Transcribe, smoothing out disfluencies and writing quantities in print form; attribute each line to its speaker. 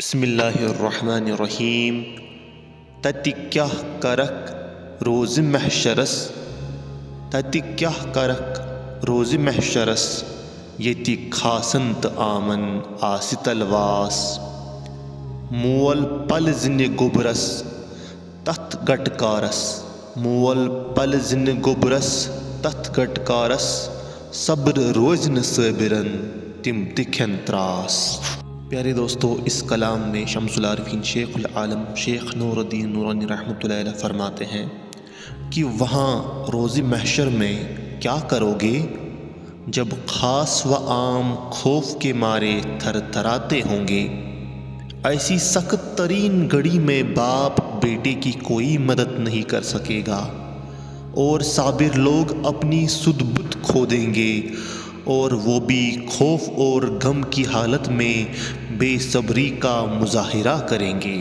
Speaker 1: بسم اللہ الرحمن الرحیم تتہِ کیٛاہ کرکھ روزِ محشرس تتہِ کیٛاہ کرکھ روزِ محشرس ییٚتہِ کھاسن تہٕ آمن آسہِ تلواس مول پل زِنہِ گوٚبرس تتھ گٹکارس مول پل زِنہِ گوٚبرس تتھ گٹکارس صبر روزِ نہٕ صٲبِرن تِم تہِ کھٮ۪ن تراس۔ پیارے دوستو، اس کلام میں شمس العارفین شیخ العالم شیخ نوردین نورانی رحمۃ اللہ علیہ فرماتے ہیں کہ وہاں روز محشر میں کیا کرو گے جب خاص و عام خوف کے مارے تھر تھراتے ہوں گے۔ ایسی سخت ترین گھڑی میں باپ بیٹے کی کوئی مدد نہیں کر سکے گا اور صابر لوگ اپنی سدھ بت کھو دیں گے، اور وہ بھی خوف اور غم کی حالت میں بے صبری کا مظاہرہ کریں گے۔